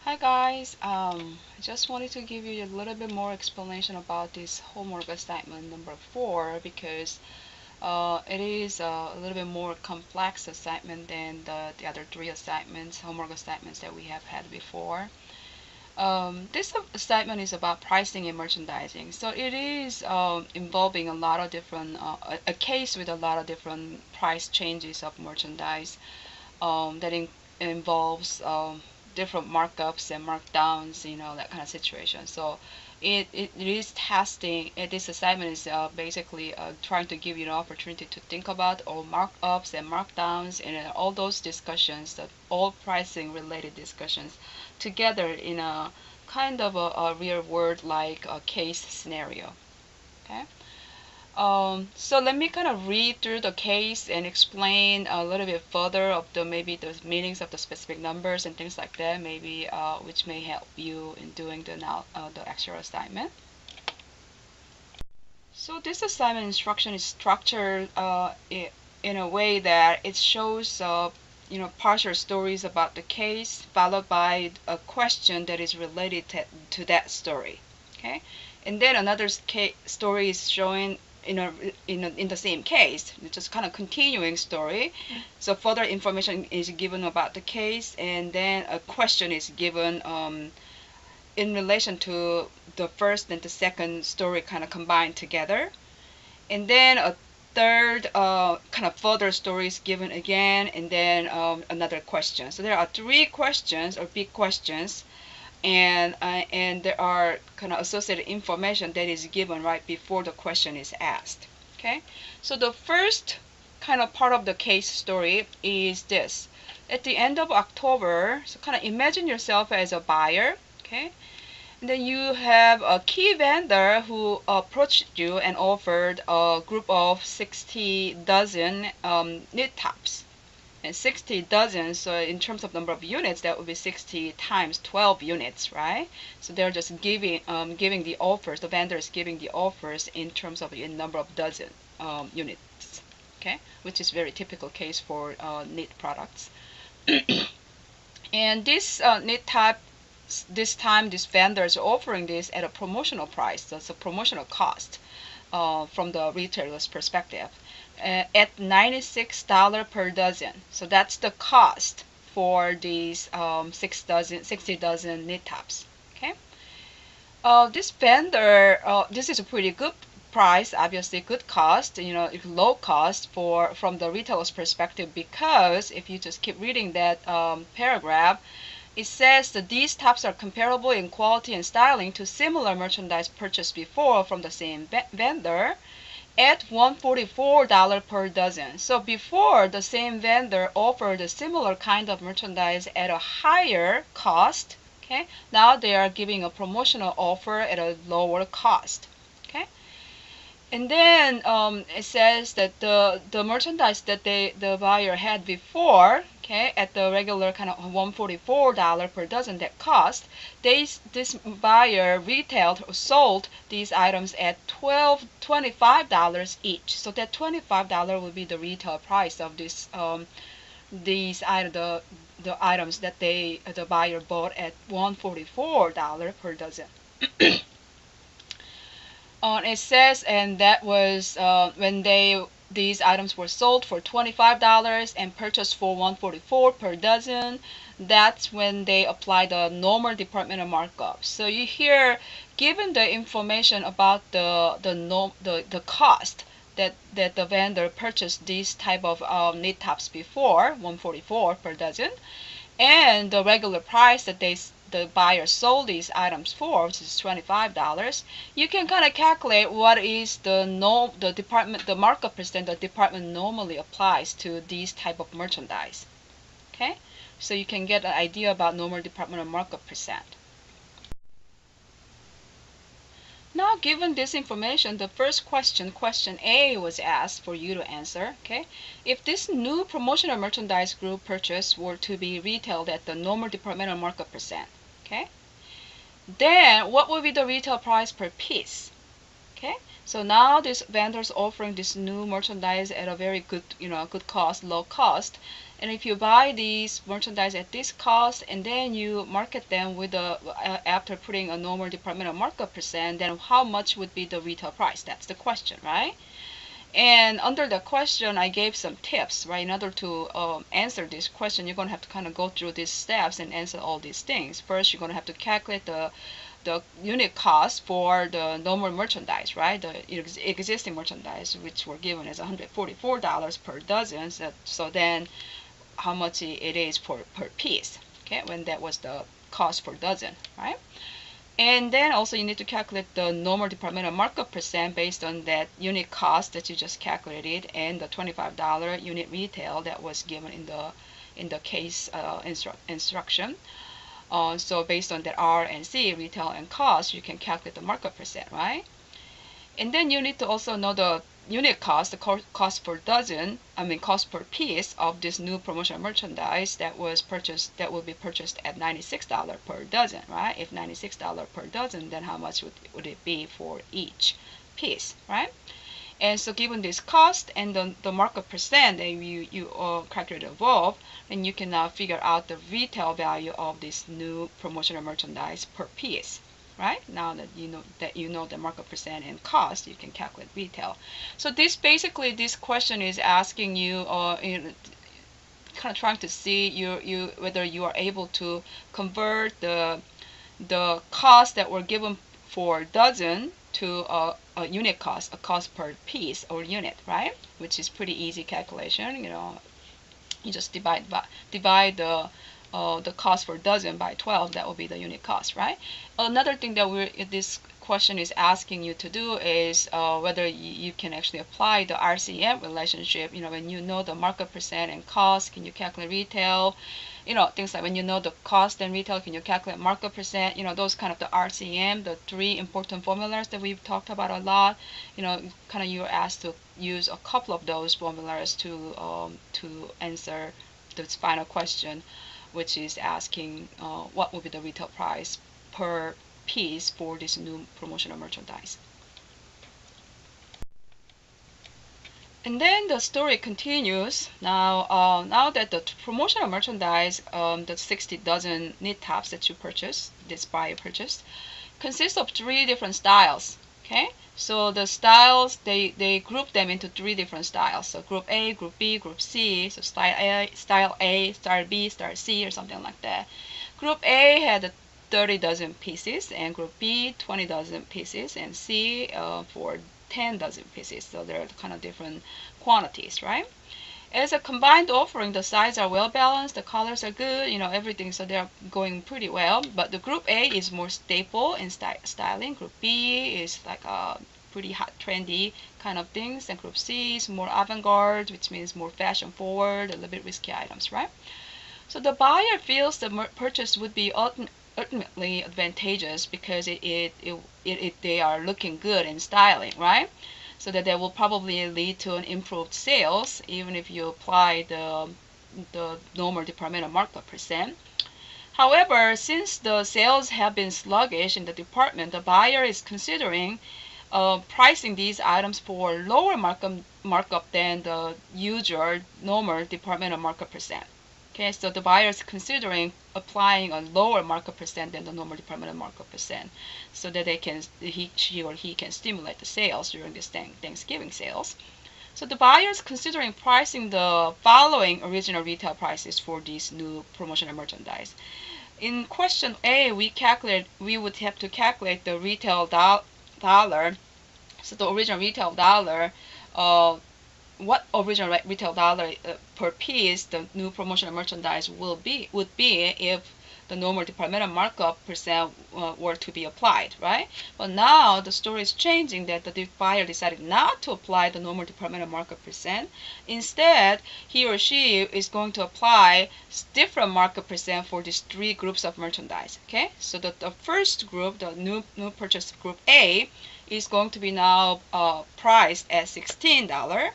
Hi guys, I just wanted to give you a little bit more explanation about this homework assignment number 4 because it is a little bit more complex assignment than the other 3 homework assignments that we have had before. This assignment is about pricing and merchandising, so it is involving a lot of different, a case with a lot of different price changes of merchandise that involves different markups and markdowns, that kind of situation. So it is testing. This assignment is basically trying to give you an opportunity to think about all markups and markdowns and all those discussions, all pricing related discussions, together in a kind of a real world like a case scenario. Okay. So let me kind of read through the case and explain a little bit further of maybe the meanings of the specific numbers and things like that, maybe which may help you in doing the actual assignment. So this assignment instruction is structured in a way that it shows partial stories about the case followed by a question that is related to that story. Okay, and then another story is showing in the same case. It's just kind of continuing story. So further information is given about the case, and then a question is given in relation to the first and the second story kind of combined together, and then a third kind of further story is given again, and then another question. So there are 3 questions or big questions, and there are kind of associated information that is given right before the question is asked. Okay, so the first kind of part of the case story is this. At the end of October, so kind of imagine yourself as a buyer. Okay, and then you have a key vendor who approached you and offered a group of 60 dozen knit tops. And 60 dozen, so in terms of number of units, that would be 60 times 12 units, right? So they're just giving the offers, the vendor is giving the offers in terms of in number of dozen units, okay? Which is very typical case for knit products. And this knit type, this time this vendor is offering this at a promotional price, that's a promotional cost from the retailer's perspective. At $96 per dozen. So that's the cost for these 60 dozen knit tops. Okay. This vendor, this is a pretty good price, obviously good cost, low cost from the retailer's perspective, because if you just keep reading that paragraph, it says that these tops are comparable in quality and styling to similar merchandise purchased before from the same vendor at $144 per dozen. So before, the same vendor offered a similar kind of merchandise at a higher cost. Okay, now they are giving a promotional offer at a lower cost. Okay, and then it says that the merchandise that the buyer had before, okay, at the regular kind of $144 per dozen that cost, this buyer retailed or sold these items at $25 each. So that $25 would be the retail price of these the items that the buyer bought at $144 per dozen. It says, and that was when these items were sold for $25 and purchased for $144 per dozen. That's when they apply the normal departmental markup. So you hear, given the information about the cost that the vendor purchased these type of knit tops before, $144 per dozen, and the regular price that the buyer sold these items for, which is $25, you can kind of calculate what is the markup percent the department normally applies to these type of merchandise. Okay, so you can get an idea about normal departmental markup percent. Now, given this information, the first question, question A, was asked for you to answer. Okay, if this new promotional merchandise group purchase were to be retailed at the normal departmental markup percent, okay, then what would be the retail price per piece? Okay, so now this vendor's offering this new merchandise at a very good, good cost, low cost, And if you buy these merchandise at this cost and then you market them with after putting a normal departmental markup percent, then how much would be the retail price? That's the question, right? And under the question, I gave some tips, right? In order to answer this question, you're going to have to kind of go through these steps and answer all these things. First, you're going to have to calculate the unit cost for the normal merchandise, right? The existing merchandise, which were given as $144 per dozen. So then how much it is per piece, okay, when that was the cost per dozen, right? And then also you need to calculate the normal departmental markup percent based on that unit cost that you just calculated and the $25 unit retail that was given in the case instruction. So based on that R and C, retail and cost, you can calculate the markup percent, right? And then you need to also know the unit cost, the cost per dozen, cost per piece of this new promotional merchandise that will be purchased at $96 per dozen, right? If $96 per dozen, then how much would it be for each piece, right? And so given this cost and the markup percent that you calculate above, then you can now figure out the retail value of this new promotional merchandise per piece. Right? Now that you know the markup percent and cost, you can calculate retail. So this question is asking you, kind of trying to see whether you are able to convert the cost that were given for dozen to a unit cost, a cost per piece or unit, right? Which is pretty easy calculation. You just divide the cost for dozen by 12, that will be the unit cost, right? Another thing that this question is asking you to do is whether you can actually apply the RCM relationship. When you know the markup percent and cost, can you calculate retail? Things like when you know the cost and retail, can you calculate markup percent? Those kind of the RCM, the three important formulas that we've talked about a lot. Kind of you're asked to use a couple of those formulas to answer this final question, which is asking what will be the retail price per piece for this new promotional merchandise. And then the story continues. Now that the promotional merchandise, the 60 dozen knit tops that you purchased, this buyer purchased, consists of 3 different styles. Okay, so the styles, they group them into 3 different styles. So group A, group B, group C. So style A, style B, style C, or something like that. Group A had 30 dozen pieces, and group B 20 dozen pieces, and C for 10 dozen pieces. So they're kind of different quantities, right? As a combined offering, the sizes are well balanced, the colors are good, everything, so they're going pretty well. But the group A is more staple in styling. Group B is like a pretty hot, trendy kind of things, and group C is more avant-garde, which means more fashion forward, a little bit risky items, right? So the buyer feels the purchase would be ultimately advantageous because they are looking good in styling, right? So that will probably lead to an improved sales even if you apply the normal departmental markup percent. However, since the sales have been sluggish in the department, the buyer is considering pricing these items for lower markup than the usual normal departmental markup percent. Okay, so the buyer is considering applying a lower markup percent than the normal departmental markup percent, so that she or he can stimulate the sales during this Thanksgiving sales. So the buyer is considering pricing the following original retail prices for these new promotional merchandise. In question A, we would have to calculate the retail dollar. So the original retail dollar, what original retail dollar per piece the new promotional merchandise would be if the normal departmental markup percent were to be applied, right? But now the story is changing that the buyer decided not to apply the normal departmental markup percent. Instead, he or she is going to apply different markup percent for these 3 groups of merchandise. Okay, so the first group, the new purchase group A, is going to be now priced at $16.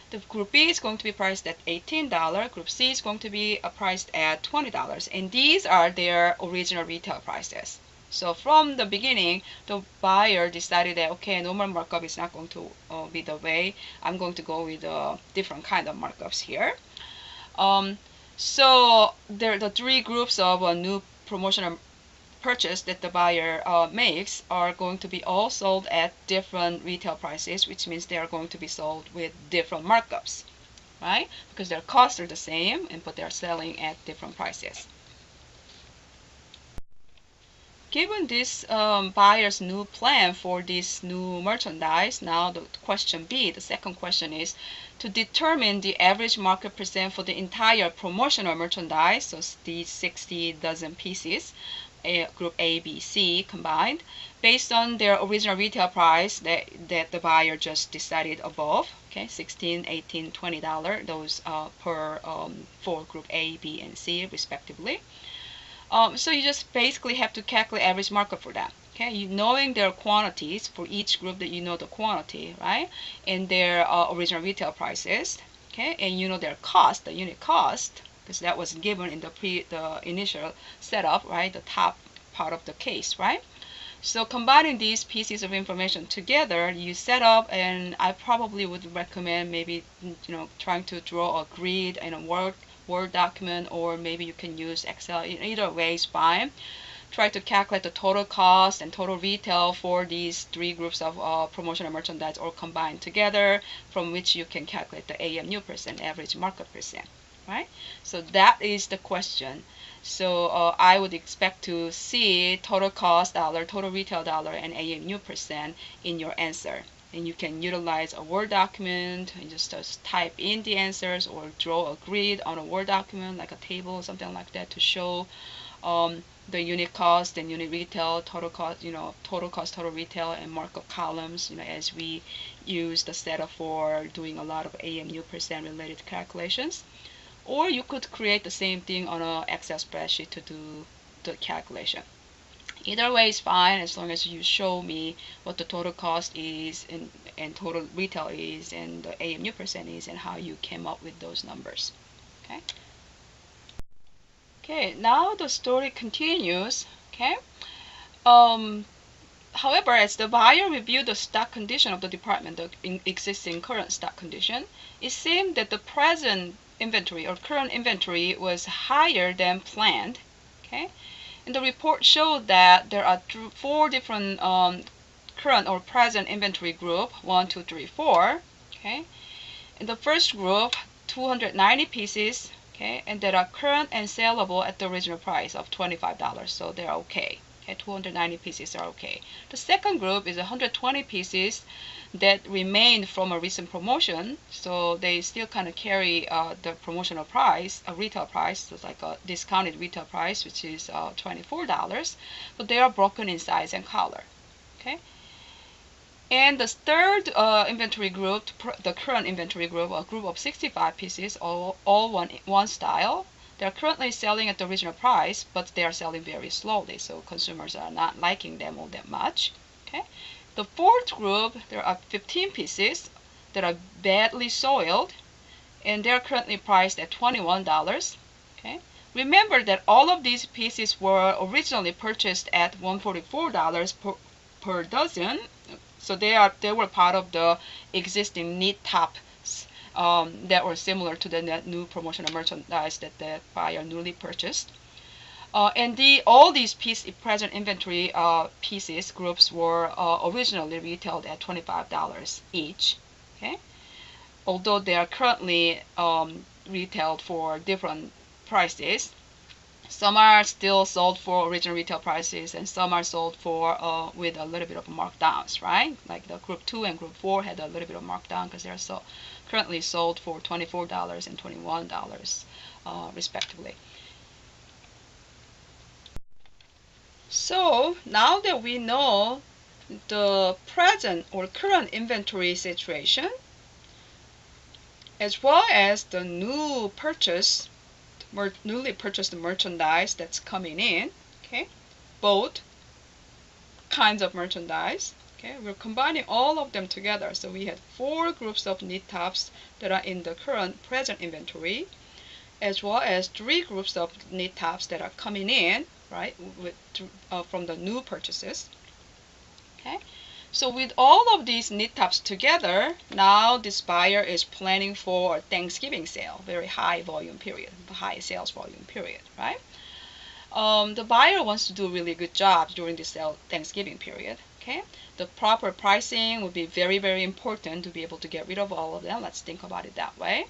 The group B is going to be priced at $18. Group C is going to be priced at $20. And these are their original retail prices. So from the beginning, the buyer decided that, okay, normal markup is not going to be the way. I'm going to go with different kind of markups here. So there are the three groups of new promotional purchase that the buyer makes are going to be all sold at different retail prices, which means they are going to be sold with different markups, right? Because their costs are the same, but they're selling at different prices. Given this buyer's new plan for this new merchandise, now the question B, the second question is to determine the average market percent for the entire promotional merchandise, so these 60 dozen pieces, group A, B, C combined, based on their original retail price that the buyer just decided above, okay, $16, $18, $20, those for group A, B, and C respectively. So you just basically have to calculate average markup for that. Okay, knowing their quantities for each group, that you know the quantity, right, and their original retail prices. Okay, and you know their cost, the unit cost, because that was given in the initial setup, right, the top part of the case, right. So combining these pieces of information together, you set up, and I probably would recommend maybe trying to draw a grid in a Word document, or maybe you can use Excel. Either way is fine. Try to calculate the total cost and total retail for these three groups of promotional merchandise all combined together, from which you can calculate the AMU percent, average markup percent, right? So that is the question. So I would expect to see total cost dollar, total retail dollar, and AMU percent in your answer. And you can utilize a Word document and just type in the answers, or draw a grid on a Word document, like a table or something like that, to show the unit cost and unit retail, total cost, total cost, total retail, and markup columns, as we use the setup for doing a lot of AMU percent related calculations. Or you could create the same thing on an Excel spreadsheet to do the calculation. Either way is fine, as long as you show me what the total cost is and total retail is and the AMU percent is, and how you came up with those numbers. Okay. Okay, now the story continues. Okay. However, as the buyer reviewed the stock condition of the department, the existing current stock condition, it seemed that the present inventory or current inventory was higher than planned. Okay. And the report showed that there are four different current or present inventory group, 1, 2, 3, 4. Okay. In the first group, 290 pieces, okay, and that are current and saleable at the original price of $25, so they're okay. Okay, 290 pieces are okay. The second group is 120 pieces that remained from a recent promotion, so they still kind of carry the promotional price, a retail price, so it's like a discounted retail price, which is $24, but they are broken in size and color. Okay. And the third inventory group, the current inventory group, a group of 65 pieces, all one style. They're currently selling at the original price, but they are selling very slowly, so consumers are not liking them all that much. Okay. The fourth group, there are 15 pieces that are badly soiled, and they're currently priced at $21. Okay. Remember that all of these pieces were originally purchased at $144 per dozen. So they were part of the existing knit tops that were similar to the new promotional merchandise that the buyer newly purchased. And all these present inventory pieces groups were originally retailed at $25 each. Okay, although they are currently retailed for different prices. Some are still sold for original retail prices, and some are sold for with a little bit of markdowns, right? Like the group 2 and group 4 had a little bit of markdown because they're currently sold for $24 and $21 respectively. So now that we know the present or current inventory situation, as well as the newly purchased merchandise that's coming in, okay, both kinds of merchandise, okay, we're combining all of them together. So we had four groups of knit tops that are in the current present inventory, as well as three groups of knit tops that are coming in, right, from the new purchases. Okay, So with all of these knit tops together, now this buyer is planning for Thanksgiving sale, very high volume period, high sales volume period, right? The buyer wants to do a really good job during this Thanksgiving period. Okay, the proper pricing would be very, very important to be able to get rid of all of them. Let's think about it that way.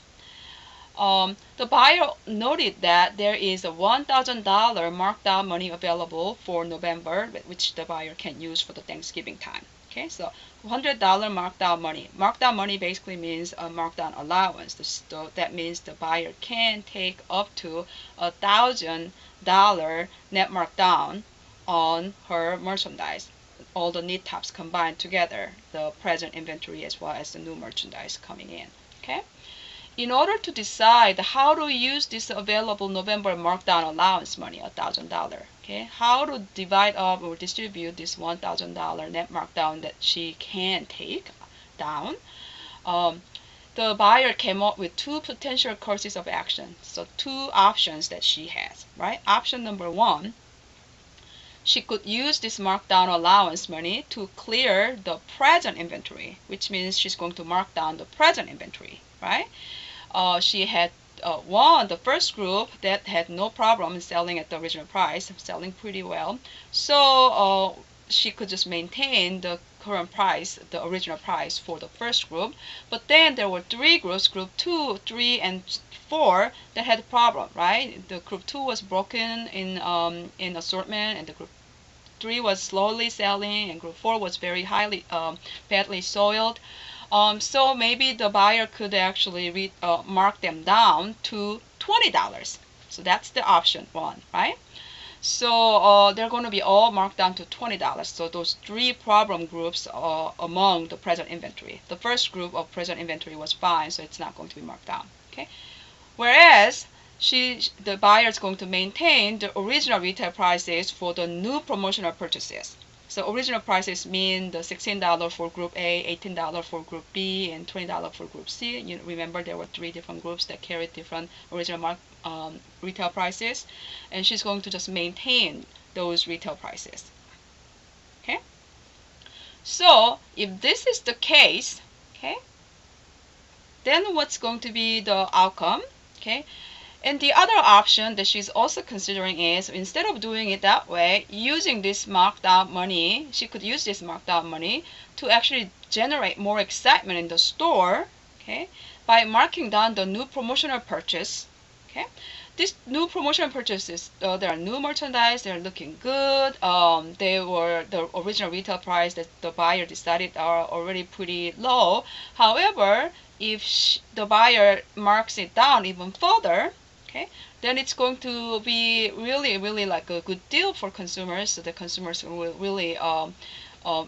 The buyer noted that there is a $1,000 markdown money available for November, which the buyer can use for the Thanksgiving time. Okay, so $100 markdown money. Markdown money basically means a markdown allowance. So that means the buyer can take up to $1,000 net markdown on her merchandise. All the knit tops combined together, the present inventory as well as the new merchandise coming in. Okay. In order to decide how to use this available November markdown allowance money, $1,000, okay, how to divide up or distribute this $1,000 net markdown that she can take down, the buyer came up with two potential courses of action. So two options that she has, right? Option number one, she could use this markdown allowance money to clear the present inventory, which means she's going to mark down the present inventory, right? She had won the first group that had no problem selling at the original price, selling pretty well. So she could just maintain the current price, the original price for the first group. But then there were three groups, group 2, 3, and 4, that had a problem, right? The group 2 was broken in assortment, and the group 3 was slowly selling, and group 4 was very highly badly soiled. So maybe the buyer could actually mark them down to $20. So that's the option one, right? So they're going to be all marked down to $20. So those three problem groups are among the present inventory. The first group of present inventory was fine, so it's not going to be marked down. Okay. Whereas the buyer is going to maintain the original retail prices for the new promotional purchases. So original prices mean the $16 for group A, $18 for group B, and $20 for group C. You remember there were three different groups that carried different original retail prices, and she's going to just maintain those retail prices. Okay. So if this is the case, okay, then what's going to be the outcome? Okay. And the other option that she's also considering is, instead of doing it that way, using this markdown money, she could use this markdown money to actually generate more excitement in the store, okay, by marking down the new promotional purchase. Okay, this new promotional purchases, there are new merchandise, they're looking good. They were the original retail price that the buyer decided are already pretty low. However, if the buyer marks it down even further, okay, then it's going to be really, really like a good deal for consumers. So the consumers will really,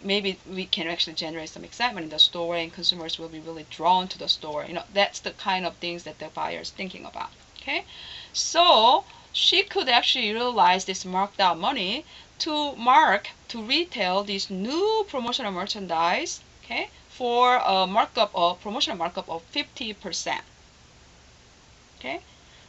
maybe we can actually generate some excitement in the store, and consumers will be really drawn to the store. You know, that's the kind of things that the buyer is thinking about. Okay, so she could actually utilize this markdown money to retail this new promotional merchandise, okay, for a promotional markup of 50%. Okay.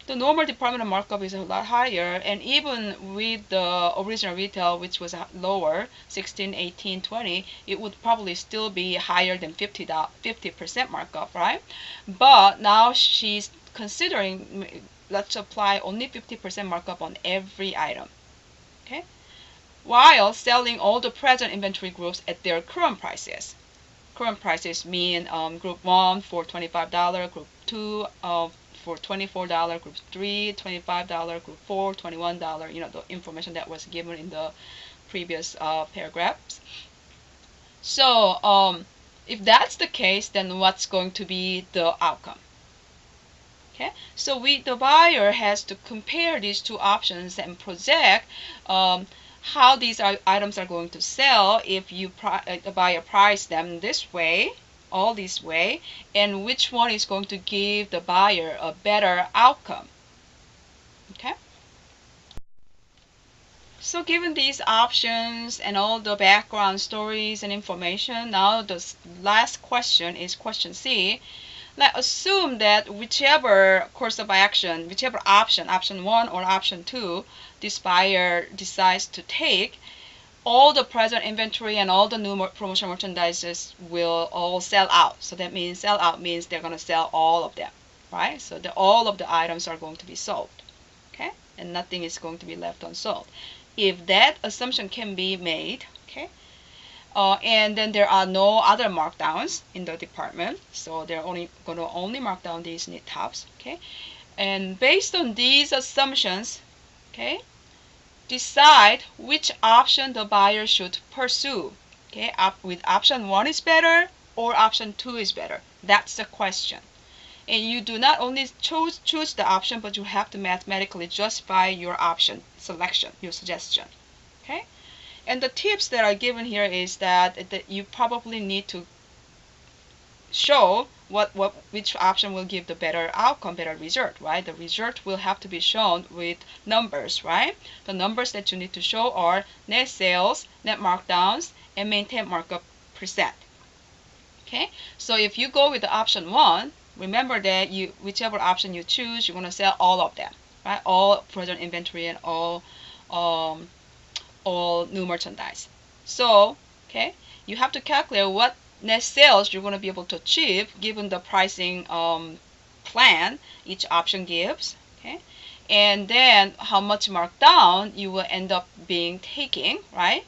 The normal department markup is a lot higher, and even with the original retail, which was lower, 16, 18, 20, it would probably still be higher than 50% markup, right? But now she's considering, let's apply only 50% markup on every item, okay? While selling all the present inventory groups at their current prices. Current prices mean group 1 for $25, group 2 for $24, group 3 $25, group 4 $21. You know, the information that was given in the previous paragraphs. So if that's the case, then what's going to be the outcome? Okay, so the buyer has to compare these two options and project how these items are going to sell if the buyer price them this way, all this way, and which one is going to give the buyer a better outcome. Okay. So given these options and all the background stories and information, now the last question is question C. Let's assume that whichever course of action, whichever option 1 or option 2, this buyer decides to take, all the present inventory and all the new promotional merchandises will all sell out. So that means sell out means they're going to sell all of them, right? So all of the items are going to be sold, okay? And nothing is going to be left unsold. If that assumption can be made, okay, and then there are no other markdowns in the department, so they're only going to mark down these knit tops, okay? And based on these assumptions, okay, decide which option the buyer should pursue. Okay, with option 1 is better or option 2 is better. That's the question. And you do not only choose the option, but you have to mathematically justify your option selection, your suggestion. Okay? And the tips that are given here is that you probably need to show which option will give the better outcome, better result, right? The result will have to be shown with numbers, right? The numbers that you need to show are net sales, net markdowns, and maintain markup percent. Okay, so if you go with the option 1, remember that whichever option you choose, you're going to sell all of them, right? All present inventory and all new merchandise. So, okay, you have to calculate what net sales you're going to be able to achieve given the pricing plan each option gives, okay, and then how much markdown you will end up being taking, right?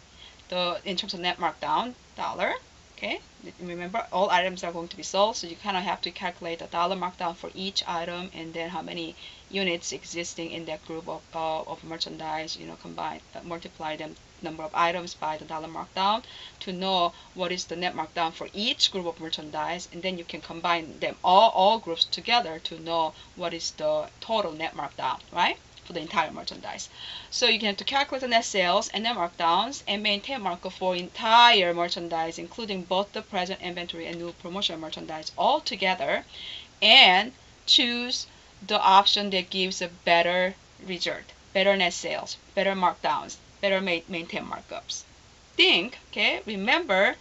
In terms of net markdown dollar, okay. Remember, all items are going to be sold, so you kind of have to calculate a dollar markdown for each item, and then how many units existing in that group of merchandise, combine, multiply them number of items by the dollar markdown to know what is the net markdown for each group of merchandise, and then you can combine them all groups together to know what is the total net markdown, right, for the entire merchandise. So you have to calculate the net sales and net markdowns and maintain markup for entire merchandise, including both the present inventory and new promotional merchandise all together, and choose the option that gives a better result, better net sales, better markdowns, better maintain markups. Think, okay, remember,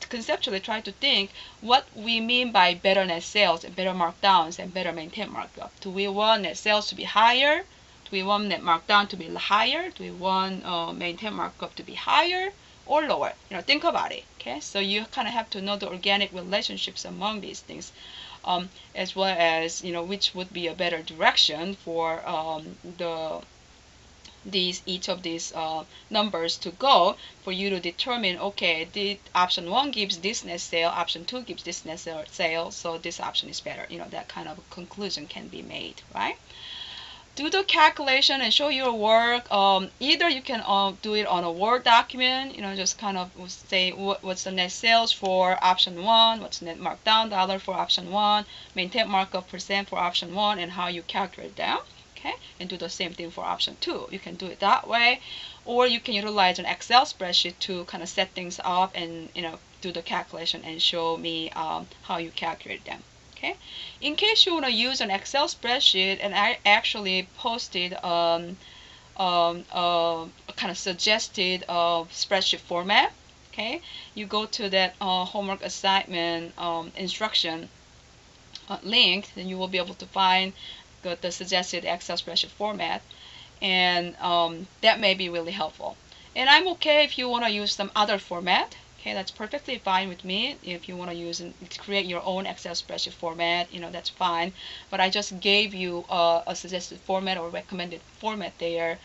conceptually try to think what we mean by better net sales and better markdowns and better maintain markup. Do we want net sales to be higher? Do we want net markdown to be higher? Do we want maintain markup to be higher or lower? Think about it, okay? So you kind of have to know the organic relationships among these things, as well as, which would be a better direction for each of these numbers to go for you to determine, okay, the option 1 gives this net sale, option 2 gives this net sale, so this option is better. That kind of conclusion can be made, right? Do the calculation and show your work. Either you can do it on a Word document, just kind of say what's the net sales for option 1, what's net markdown dollar for option 1, maintain markup percent for option 1, and how you calculate them. Okay, and do the same thing for option 2. You can do it that way, or you can utilize an Excel spreadsheet to kind of set things up and do the calculation and show me how you calculate them. Okay, in case you want to use an Excel spreadsheet, and I actually posted a kind of suggested spreadsheet format. Okay, you go to that homework assignment instruction link, then you will be able to find the suggested Excel spreadsheet format, and that may be really helpful. And I'm okay if you want to use some other format. Okay, that's perfectly fine with me. If you want to use and create your own Excel spreadsheet format, that's fine. But I just gave you a suggested format or recommended format there,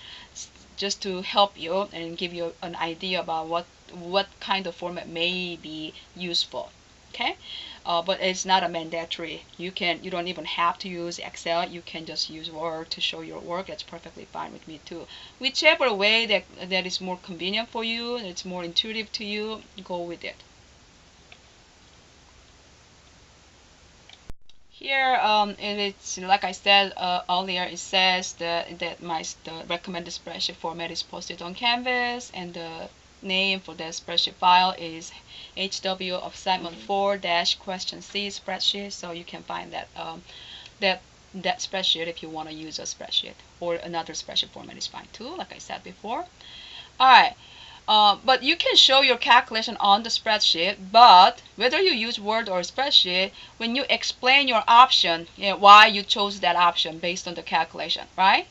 just to help you and give you an idea about what kind of format may be useful. Okay, but it's not a mandatory. You don't even have to use Excel. You can just use Word to show your work. That's perfectly fine with me too. Whichever way that is more convenient for you, it's more intuitive to you, go with it. Here, it's like I said earlier. It says that the recommended spreadsheet format is posted on Canvas, and the name for the spreadsheet file is HW assignment 4-question C spreadsheet. So you can find that that spreadsheet if you want to use a spreadsheet, or another spreadsheet format is fine too, like I said before. All right. But you can show your calculation on the spreadsheet, but whether you use Word or spreadsheet, when you explain your option, why you chose that option based on the calculation, right?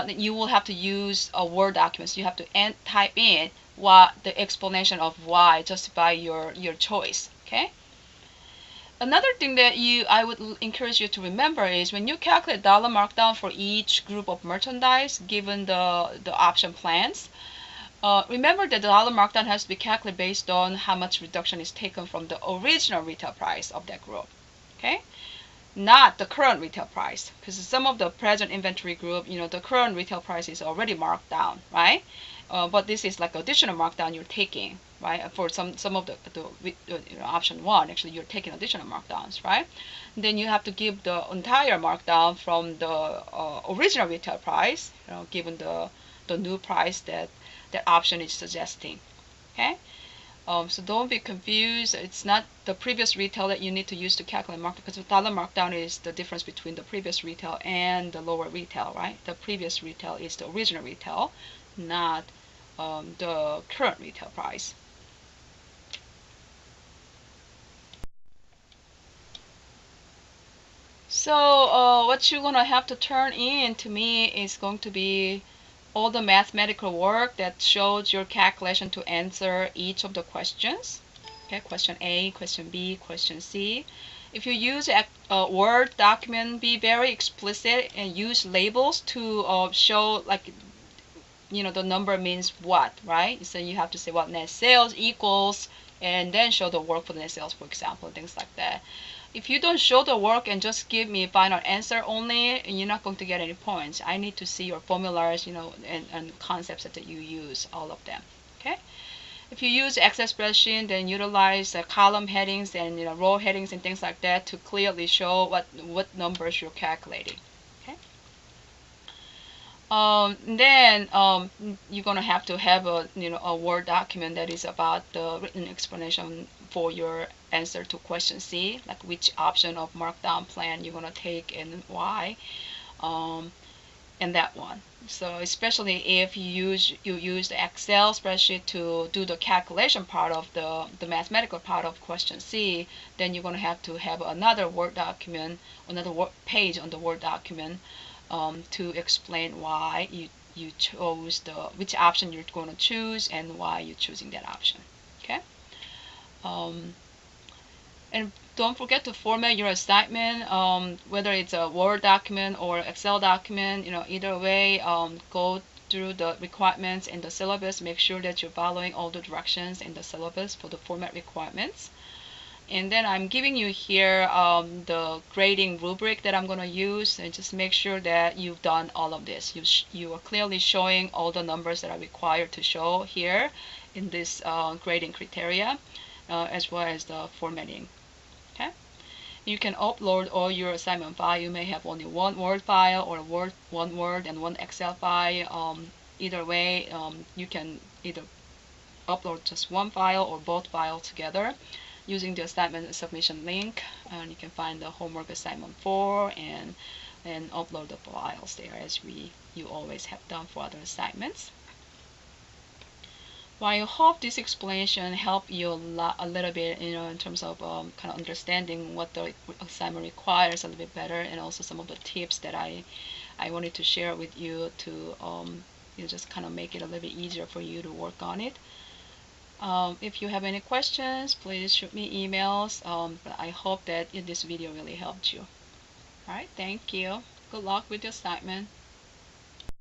you will have to use a Word document. So you have to type in what the explanation of why just by your choice. Okay. Another thing that I would encourage you to remember is when you calculate dollar markdown for each group of merchandise given the option plans, remember that the dollar markdown has to be calculated based on how much reduction is taken from the original retail price of that group. Okay, not the current retail price, because some of the present inventory group, the current retail price is already marked down, right? But this is like additional markdown you're taking, right? For some of the option 1, actually you're taking additional markdowns, right? Then you have to give the entire markdown from the original retail price, given the new price that option is suggesting. Okay. So don't be confused. It's not the previous retail that you need to use to calculate markdown, because the dollar markdown is the difference between the previous retail and the lower retail, right? The previous retail is the original retail, not the current retail price. So what you're going to have to turn in to me is going to be all the mathematical work that shows your calculation to answer each of the questions. Okay, question A, question B, question C. If you use a Word document, be very explicit and use labels to show, like, the number means what, right? So you have to say what net sales equals, and then show the work for the net sales, for example, things like that. If you don't show the work and just give me a final answer only, you're not going to get any points. I need to see your formulas, and concepts that you use, all of them. Okay. If you use Excel spreadsheet, then utilize column headings and row headings and things like that to clearly show what numbers you're calculating. Okay. Then you're gonna have to have a Word document that is about the written explanation for your answer to question C, like which option of markdown plan you're gonna take and why, and that one. So especially if you use the Excel spreadsheet to do the calculation part of the mathematical part of question C, then you're gonna have to have another Word document, another page on the Word document to explain why you chose which option you're going to choose and why you're choosing that option. Okay. And don't forget to format your assignment, whether it's a Word document or Excel document. Either way, go through the requirements in the syllabus. Make sure that you're following all the directions in the syllabus for the format requirements. And then I'm giving you here the grading rubric that I'm going to use, and just make sure that you've done all of this. You are clearly showing all the numbers that are required to show here in this grading criteria, as well as the formatting. Okay. You can upload all your assignment file. You may have only one Word file or one Word and one Excel file. Either way, you can either upload just one file or both files together using the assignment submission link, and you can find the homework assignment 4 and upload the files there, as you always have done for other assignments. Well, I hope this explanation helped you a little bit, in terms of kind of understanding what the assignment requires a little bit better, and also some of the tips that I wanted to share with you to just kind of make it a little bit easier for you to work on it. If you have any questions, please shoot me emails. But I hope that this video really helped you. Alright, thank you. Good luck with your assignment.